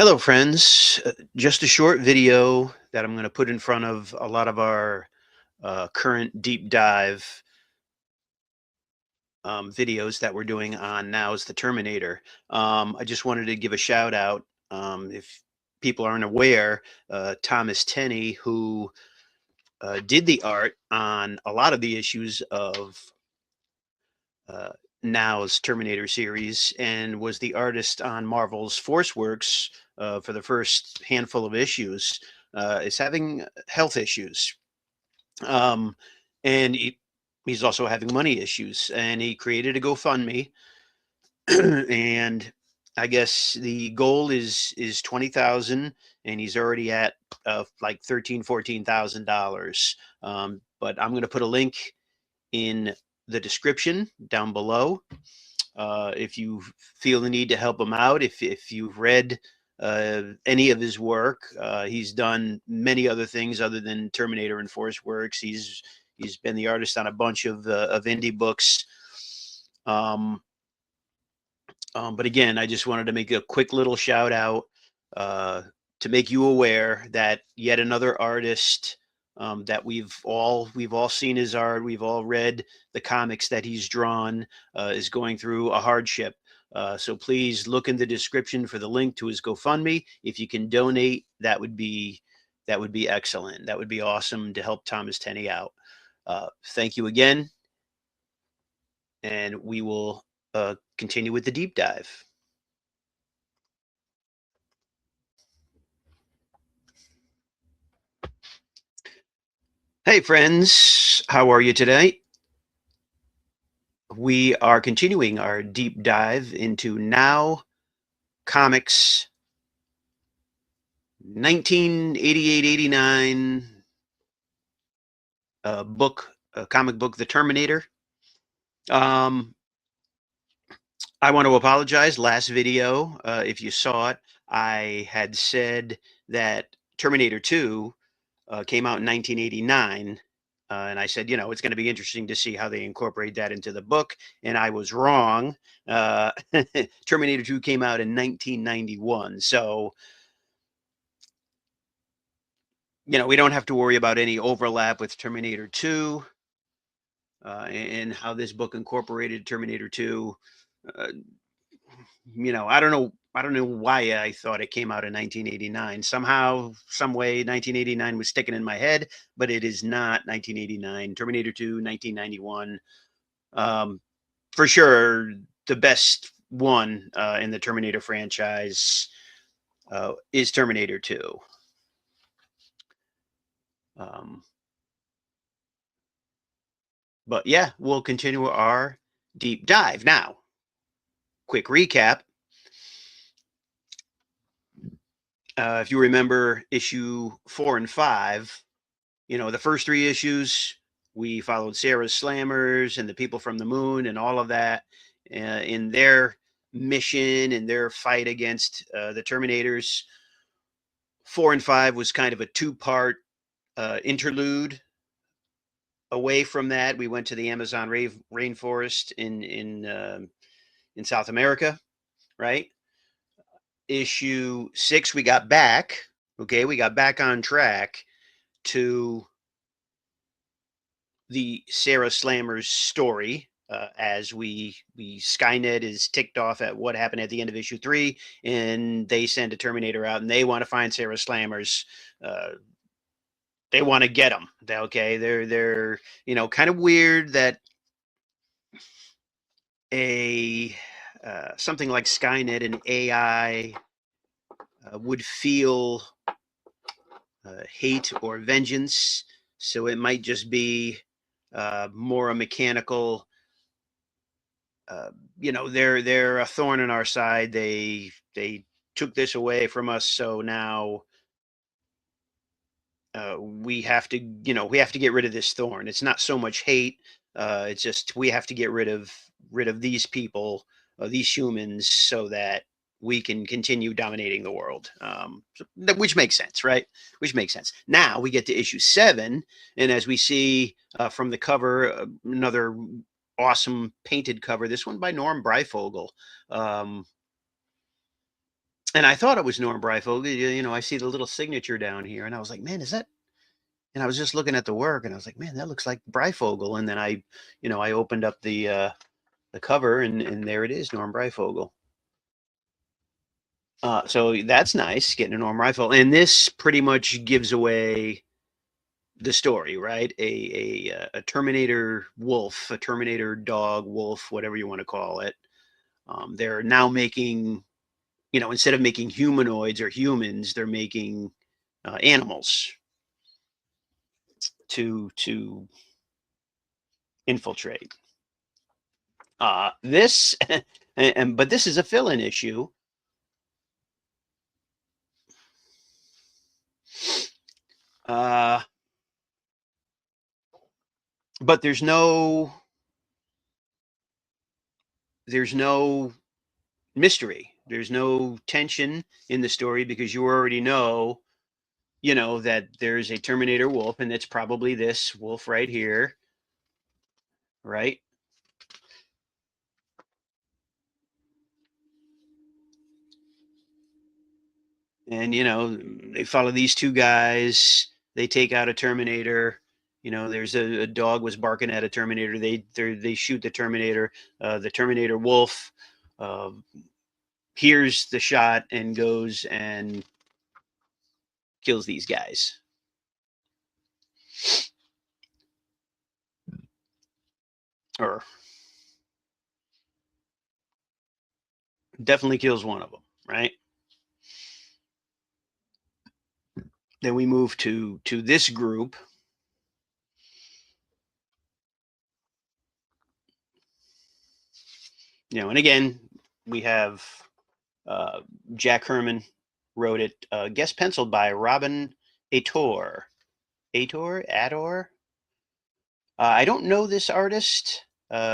Hello, friends. Just a short video that I'm going to put in front of a lot of our current deep dive videos that we're doing on Now is the Terminator. I just wanted to give a shout out. If people aren't aware, Thomas Tenney, who did the art on a lot of the issues of uh, Now's Terminator series and was the artist on Marvel's Force Works for the first handful of issues, is having health issues. Um, and he's also having money issues. And he created a GoFundMe. And I guess the goal is 20,000, and he's already at like 13, $14,000. But I'm going to put a link in the description down below. If you feel the need to help him out, if you've read any of his work, he's done many other things other than Terminator and Force Works. He's been the artist on a bunch of indie books. Um, but again, I just wanted to make a quick little shout out uh, to make you aware that yet another artist that we've all seen his art, we've all read the comics that he's drawn, is going through a hardship. So please look in the description for the link to his GoFundMe. If you can donate, that would be excellent. That would be awesome to help Thomas Tenney out. Thank you again, and we will continue with the deep dive. Hey, friends, how are you today? We are continuing our deep dive into Now Comics 1988-89 comic book, The Terminator. Um, I want to apologize. Last video, if you saw it, I had said that Terminator 2 came out in 1989. And I said, it's going to be interesting to see how they incorporate that into the book. And I was wrong. Uh, Terminator 2 came out in 1991. So, we don't have to worry about any overlap with Terminator 2 and how this book incorporated Terminator 2. Uh, I don't know. I don't know why I thought it came out in 1989. Somehow, some way, 1989 was sticking in my head, but it is not 1989. Terminator 2, 1991. Um, for sure, the best one in the Terminator franchise is Terminator 2. Um, but yeah, we'll continue our deep dive. Now, quick recap. If you remember issue 4 and 5, the first 3 issues, we followed Sarah's Slammers and the people from the moon and all of that in their mission and their fight against the Terminators. 4 and 5 was kind of a two-part interlude. Away from that, we went to the Amazon rainforest in South America, right? Issue 6, we got back. Okay, we got back on track to the Sarah Slammers story, as we Skynet is ticked off at what happened at the end of issue 3, and they send a Terminator out, and they want to find Sarah Slammers. They want to get them. Okay, they're kind of weird that a something like Skynet, an AI, would feel hate or vengeance. So it might just be more a mechanical. They're a thorn in our side. They took this away from us, so now we have to get rid of this thorn. It's not so much hate. It's just we have to get rid of these people, these humans, so that we can continue dominating the world. Which makes sense, right? Which makes sense. Now we get to issue 7, and as we see from the cover, another awesome painted cover. This one by Norm Breyfogle. And I thought it was Norm Breyfogle. You know, I see the little signature down here, and I was like, man, is that? And I was just looking at the work, and I was like, man, that looks like Breyfogle. And then I opened up the cover, and there it is, Norm Breyfogle. So that's nice, getting a Norm Breyfogle, and this pretty much gives away the story, right? A Terminator wolf, a Terminator dog, wolf, whatever you want to call it. They're now making, instead of making humanoids or humans, they're making animals to infiltrate. This, but this is a fill-in issue. Uh, but there's no mystery. There's no tension in the story because you already know that there's a Terminator wolf, and it's probably this wolf right here, right? And they follow these two guys. They take out a Terminator. There's a dog was barking at a Terminator. They shoot the Terminator. The Terminator wolf uh, hears the shot and goes and kills these guys, or definitely kills one of them, right? Then we move to this group. And again, we have uh, Jack Herman wrote it, guest penciled by Robin Ator. Ador. I don't know this artist.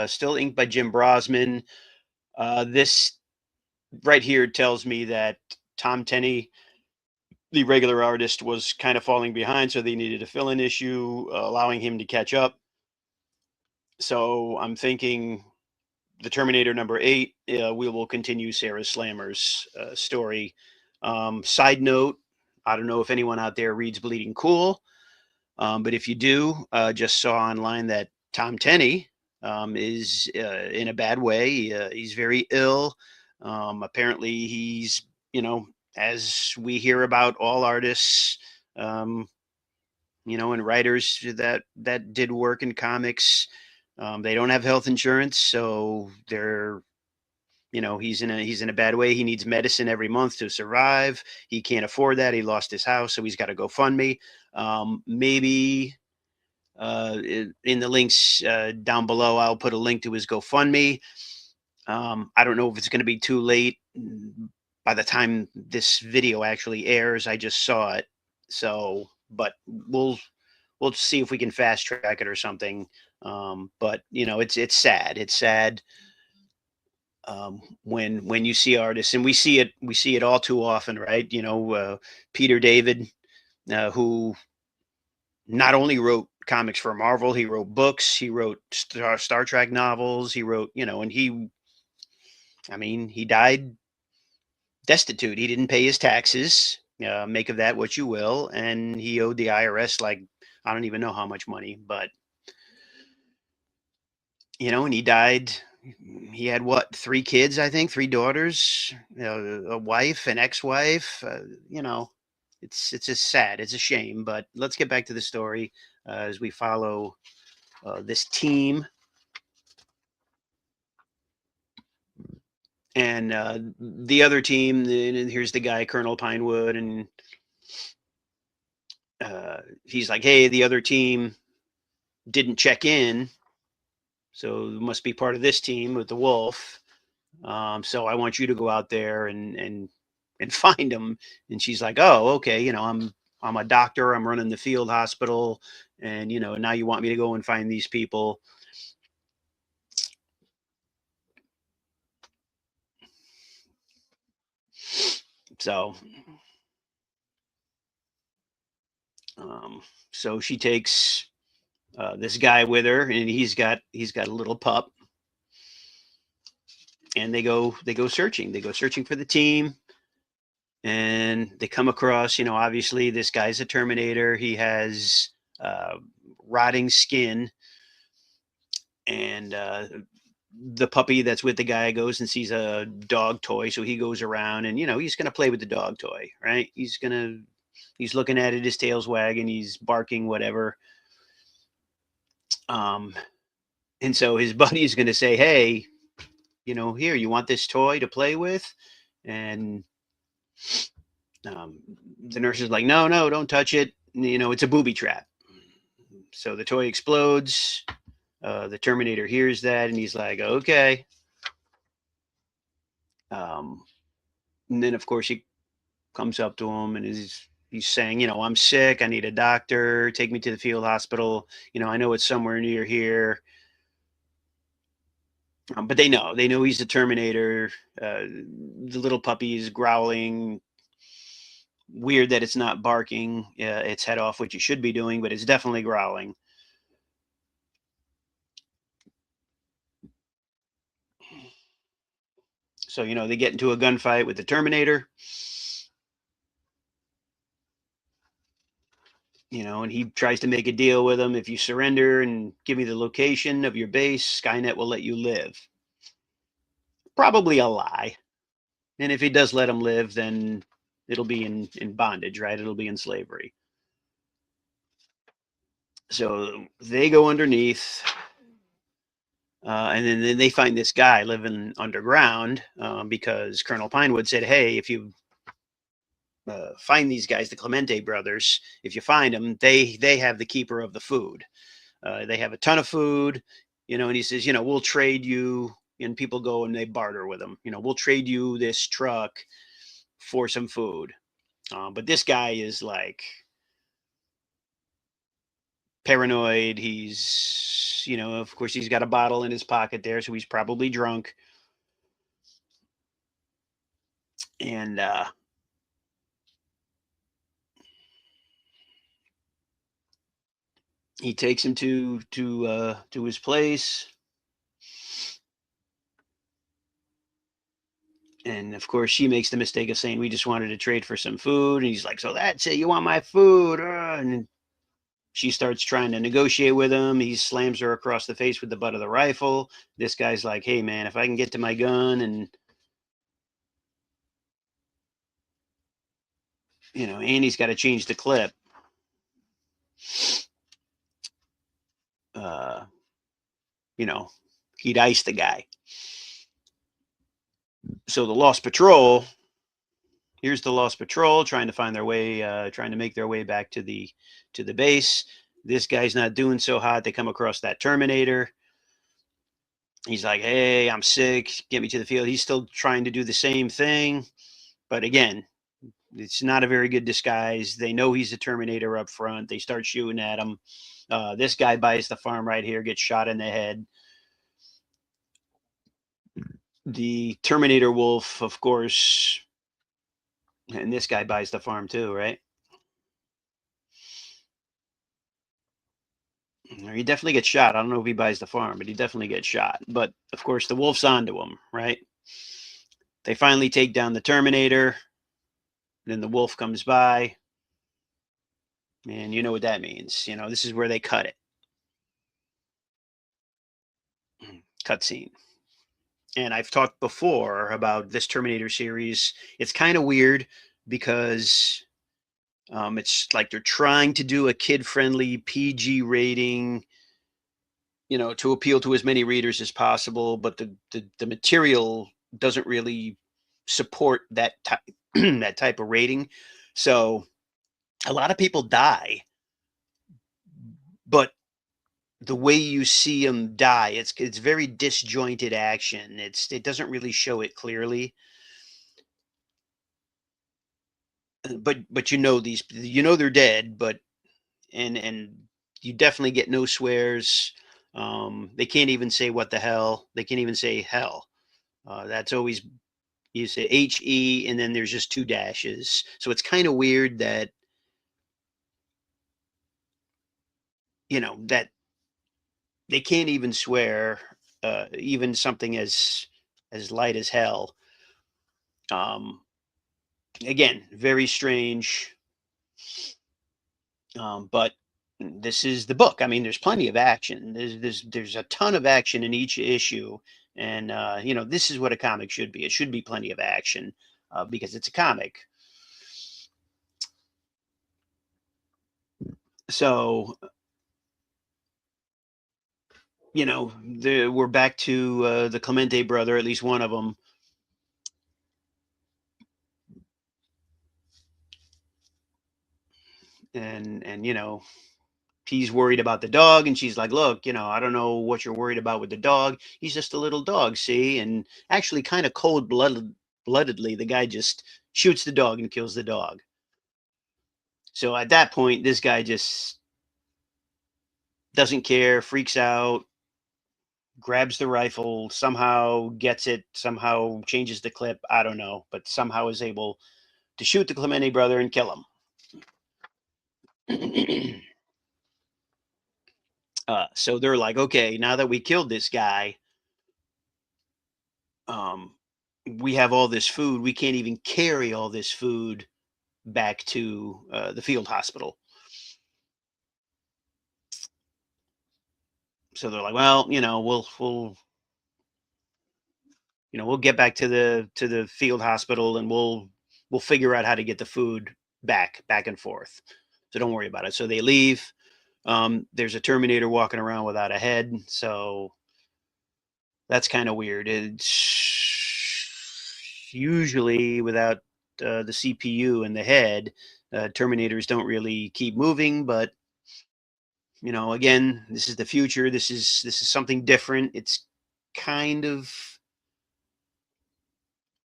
Still inked by Jim Brosman. This right here tells me that Tom Tenney, the regular artist, was kind of falling behind, so they needed a fill-in issue, allowing him to catch up. So I'm thinking the Terminator #8, we will continue Sarah Slammer's story. Side note, I don't know if anyone out there reads Bleeding Cool, but if you do, just saw online that Tom Tenney is in a bad way. He's very ill. Apparently, he's, as we hear about all artists, um, and writers that did work in comics, they don't have health insurance, so he's in a bad way. He needs medicine every month to survive. He can't afford that. He lost his house, so he's got to go fund me. Maybe in the links down below, I'll put a link to his GoFundMe. I don't know if it's going to be too late by the time this video actually airs. I just saw it, so but we'll see if we can fast track it or something. But it's sad. It's sad when you see artists, and we see it all too often, right? Peter David, who not only wrote comics for Marvel, he wrote books, he wrote Star Trek novels, he wrote, and he died destitute. He didn't pay his taxes. Make of that what you will, and he owed the IRS, like, I don't even know how much money, but and he died. He had what, three kids, I think, three daughters, a wife, an ex-wife. It's just sad. It's a shame. But let's get back to the story as we follow this team, and the other team. Here's the guy, Colonel Pinewood, and he's like, "Hey, the other team didn't check in, so it must be part of this team with the wolf. So I want you to go out there and find him." And she's like, "Oh, okay. I'm a doctor. I'm running the field hospital, and now you want me to go and find these people." So, um, so she takes this guy with her, and he's got a little pup, and they go searching. They go searching for the team. and they come across, obviously this guy's a Terminator. He has uh, rotting skin, and the puppy that's with the guy goes and sees a dog toy, so he goes around and he's going to play with the dog toy, right? He's looking at it, his tail's wagging, he's barking, whatever. Um, and so his buddy is going to say, "Hey, here, you want this toy to play with?" And um, the nurse is like, "No, no, don't touch it. It's a booby trap." So the toy explodes. The Terminator hears that, and he's like, "Okay." Um, and then, of course, he comes up to him and he's saying, "I'm sick. I need a doctor. Take me to the field hospital. I know it's somewhere near here." But they know he's the Terminator. The little puppy is growling. Weird that it's not barking its head off, which it should be doing, but it's definitely growling. So they get into a gunfight with the Terminator. And he tries to make a deal with him. If you surrender and give me the location of your base, Skynet will let you live. Probably a lie. And if he does let him live, then it'll be in bondage, right? It'll be in slavery. So they go underneath, and then they find this guy living underground because Colonel Pinewood said, "Hey, if you find these guys, the Clemente brothers, if you find them, they have the keeper of the food. They have a ton of food, and he says, we'll trade you." And people go and they barter with him. We'll trade you this truck for some food. But this guy is like paranoid. He's, of course, he's got a bottle in his pocket there, so he's probably drunk. And he takes him to his place. And of course, she makes the mistake of saying, "We just wanted to trade for some food." And he's like, "So that's it? You want my food?" And she starts trying to negotiate with him. He slams her across the face with the butt of the rifle. This guy's like, "Hey, man, if I can get to my gun and Andy's got to change the clip." Uh, you know, he'd ice the guy. So the Lost Patrol, here's the Lost Patrol trying to find their way, trying to make their way back to the base. This guy's not doing so hot. They come across that Terminator. He's like, "Hey, I'm sick. Get me to the field." He's still trying to do the same thing, but again, it's not a very good disguise. They know he's a Terminator up front. They start shooting at him. This guy buys the farm right here, gets shot in the head. The Terminator Wolf, of course, and this guy buys the farm too, right? He definitely gets shot. I don't know if he buys the farm, but he definitely gets shot. But of course, the wolf's onto him, right? They finally take down the Terminator. Then the wolf comes by, and you know what that means. This is where they cut it. Cutscene. And I've talked before about this Terminator series. It's kind of weird because it's like they're trying to do a kid-friendly PG rating, to appeal to as many readers as possible, but the material doesn't really support that type that type of rating. So a lot of people die, but the way you see them die, it's very disjointed action. It doesn't really show it clearly, but they're dead, but and you definitely get no swears. They can't even say what the hell. They can't even say hell. That's always, you say HE and then there's just two dashes. So it's kind of weird that that they can't even swear, even something as light as hell. Um, Again, very strange. But this is the book. I mean, there's plenty of action. There's a ton of action in each issue, and this is what a comic should be. It should be plenty of action because it's a comic. So we're back to the Clemente brother, at least one of them, and he's worried about the dog, and she's like, look, I don't know what you're worried about with the dog. He's just a little dog, see? And actually, kind of bloodedly, the guy just shoots the dog and kills the dog. So at that point, this guy just doesn't care, freaks out, grabs the rifle, somehow gets it, somehow changes the clip. I don't know, but somehow is able to shoot the Clemente brother and kill him. So they're like, okay, now that we killed this guy, um, we have all this food. We can't even carry all this food back to the field hospital. So they're like, well, we'll get back to the field hospital, and we'll figure out how to get the food back and forth. So don't worry about it. So they leave. There's a Terminator walking around without a head, so that's kind of weird. It's usually without the CPU and the head. Terminators don't really keep moving, but again, this is the future. This is something different. Kind of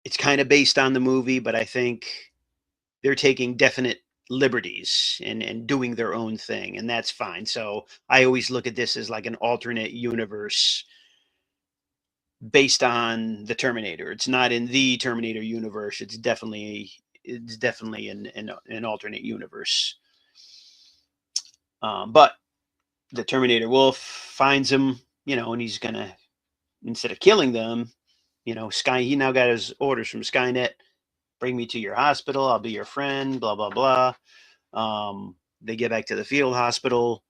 it's kind of based on the movie, but I think they're taking definite liberties and doing their own thing, and that's fine. So I always look at this as like an alternate universe based on the Terminator. It's not in the Terminator universe. It's definitely an alternate universe. But the Terminator Wolf finds him, and he's gonna, instead of killing them, he now got his orders from Skynet. Bring me to your hospital. I'll be your friend. Blah blah blah. They get back to the field hospital.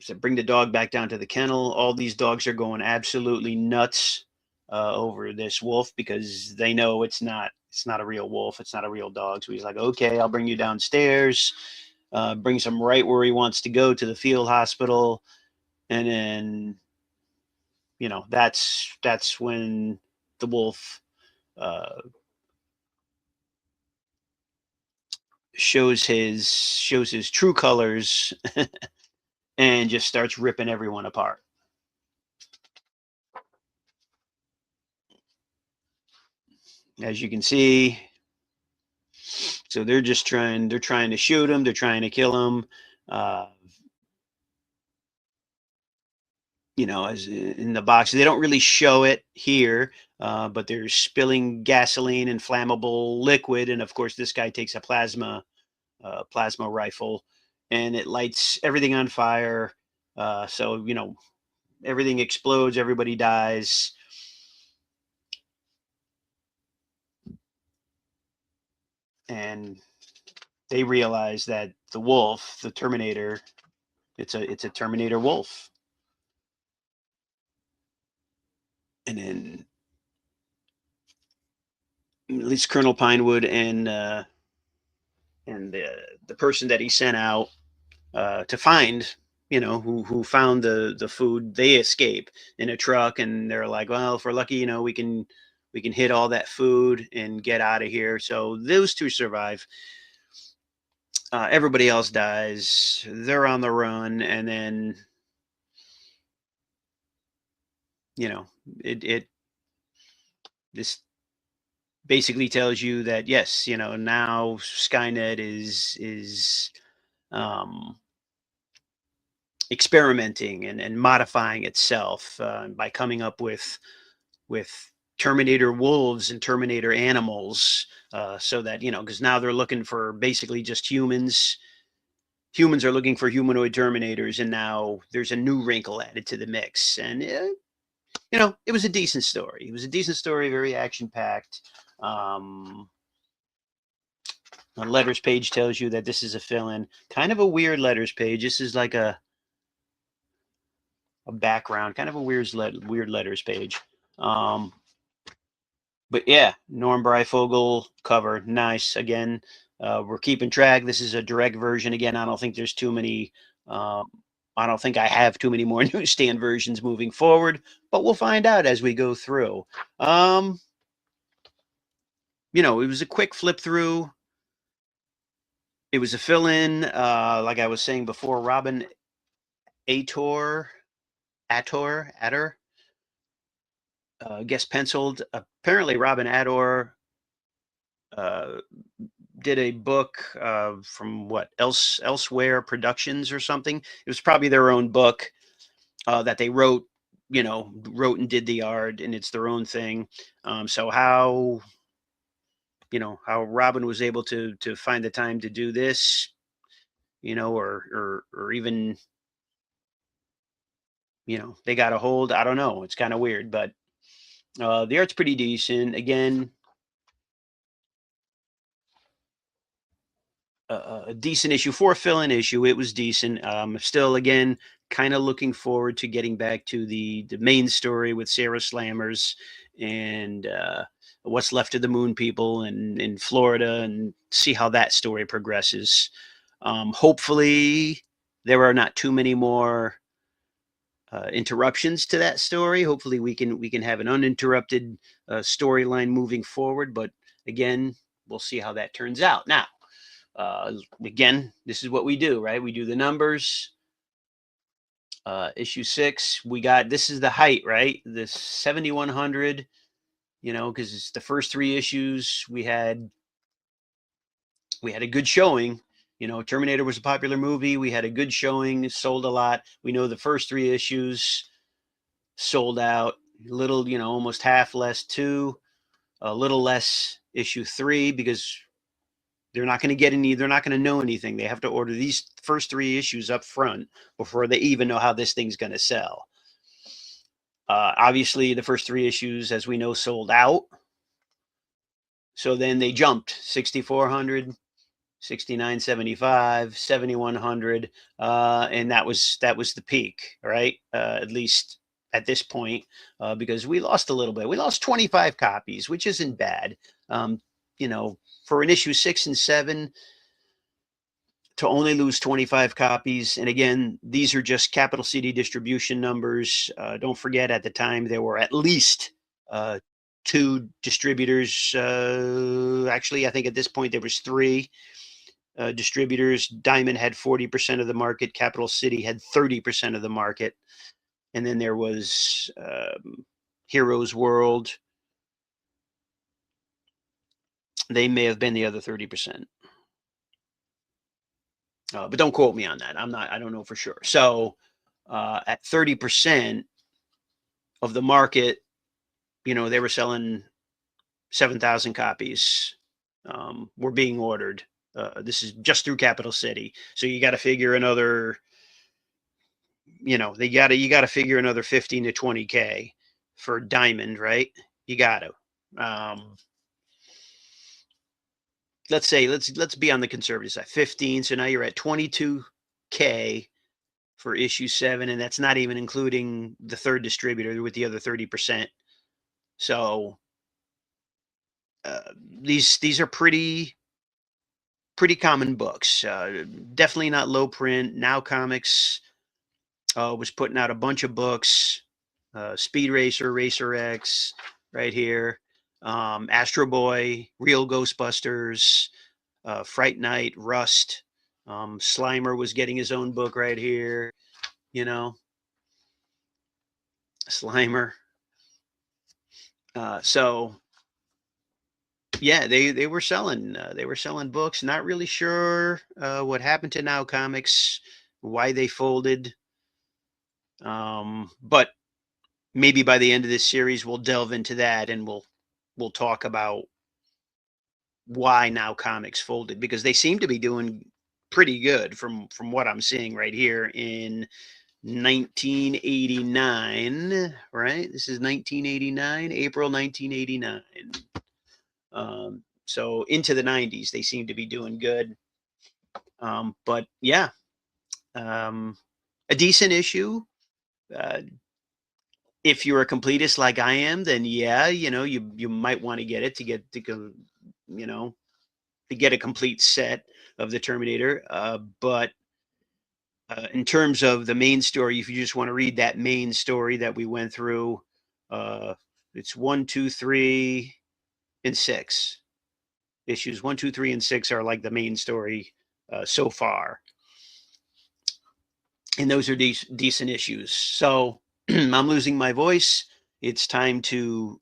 So bring the dog back down to the kennel. All these dogs are going absolutely nuts over this wolf because they know it's not a real wolf. It's not a real dog. So he's like, okay, I'll bring you downstairs. Brings him right where he wants to go, to the field hospital, and then that's when the wolf uh, shows his true colors and just starts ripping everyone apart. As you can see, so they're trying to shoot him, they're trying to kill him. Uh, as in the box, they don't really show it here, but they're spilling gasoline and flammable liquid, and of course, this guy takes a plasma rifle, and it lights everything on fire. So everything explodes, everybody dies, and they realize that the wolf, the Terminator, it's a Terminator wolf. And then at least Colonel Pinewood and the person that he sent out to find, who found the food, they escape in a truck, and they're like, well, if we're lucky, we can hit all that food and get out of here. So those two survive. Everybody else dies. They're on the run, and then it this basically tells you that yes, now Skynet is um, experimenting and modifying itself by coming up with Terminator wolves and Terminator animals, so that because now they're looking for basically just humans. Humans are looking for humanoid Terminators, and now there's a new wrinkle added to the mix, and it was a decent story. It was a decent story, very action packed. Um, the letters page tells you that this is a fill-in. Kind of a weird letters page. This is like a background, kind of a weird letters page. Um, but yeah, Norm Breyfogle cover, nice. Again, we're keeping track. This is a direct version. Again, I don't think there's too many. Um, I don't think I have too many more newsstand versions moving forward, but we'll find out as we go through. Um, it was a quick flip through. It was a fill in, like I was saying before. Robin Ator, Ator, guest penciled. Apparently, Robin Ator uh, did a book from what Elsewhere Productions or something. It was probably their own book that they wrote. Wrote and did the art, and it's their own thing. So how Robin was able to find the time to do this, or even they got a hold. I don't know. It's kind of weird, but the art's pretty decent. Again, a decent issue for a fill-in issue. It was decent. Still, again, kind of looking forward to getting back to the main story with Sarah Slammers and what's left of the Moon People and in Florida, and see how that story progresses. Hopefully, there are not too many more interruptions to that story. Hopefully, we can have an uninterrupted storyline moving forward. But again, we'll see how that turns out. Now, again, this is what we do, right? We do the numbers. Issue 6, we got, this is the height, right? The 7,100. Because it's the first 3 issues we had a good showing. Terminator was a popular movie. We had a good showing, sold a lot. We know the first 3 issues sold out. Little, almost half less 2, a little less issue 3, because they're not going to get any, they're not going to know anything. They have to order these first 3 issues up front before they even know how this thing's going to sell. Obviously, the first 3 issues, as we know, sold out. So then they jumped 6,400, 6,975, 7,100, and that was the peak, right? At least at this point, because we lost a little bit. We lost 25 copies, which isn't bad. For an issue 6 and 7 to only lose 25 copies. And again, these are just capital city distribution numbers. Don't forget, at the time, there were at least 2 distributors. Actually, I think at this point there was 3 distributors. Diamond had 40% of the market. Capital City had 30% of the market. And then there was Heroes World. They may have been the other 30%. But don't quote me on that. I don't know for sure. So at 30% of the market, they were selling 7,000 copies, were being ordered. This is just through Capital City. So you got to figure another, you got to figure another 15 to 20K for Diamond, right? You got to. Let's be on the conservative side. 15. So now you're at 22K for issue 7, and that's not even including the third distributor with the other 30%. So these are pretty common books. Definitely not low print. Now Comics was putting out a bunch of books. Speed Racer, Racer X, right here. Astro Boy, Real Ghostbusters, Fright Night, Rust. Slimer was getting his own book right here. Slimer. So yeah, they were selling books. Not really sure what happened to Now Comics, why they folded. But maybe by the end of this series we'll delve into that, and we'll talk about why Now Comics folded, because they seem to be doing pretty good from what I'm seeing right here in 1989, right? This is 1989, April 1989. So into the 90s, they seem to be doing good. But yeah, um, a decent issue. Uh, if you're a completist like I am, then yeah, you might want to get it to go, you know, to get a complete set of the Terminator. But in terms of the main story, if you just want to read that main story that we went through, uh, it's one, two, three, and six. Issues one, two, three, and six are like the main story so far, and those are decent issues. So I'm losing my voice. It's time to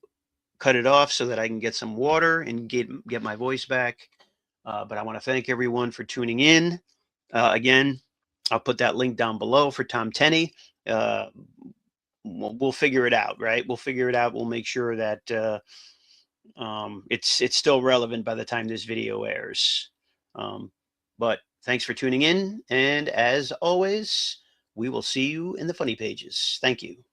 cut it off so that I can get some water and get my voice back. But I want to thank everyone for tuning in. Again, I'll put that link down below for Tom Tenney. Uh, we'll figure it out, right? We'll figure it out. We'll make sure that it's still relevant by the time this video airs. But thanks for tuning in, and as always, we will see you in the funny pages. Thank you.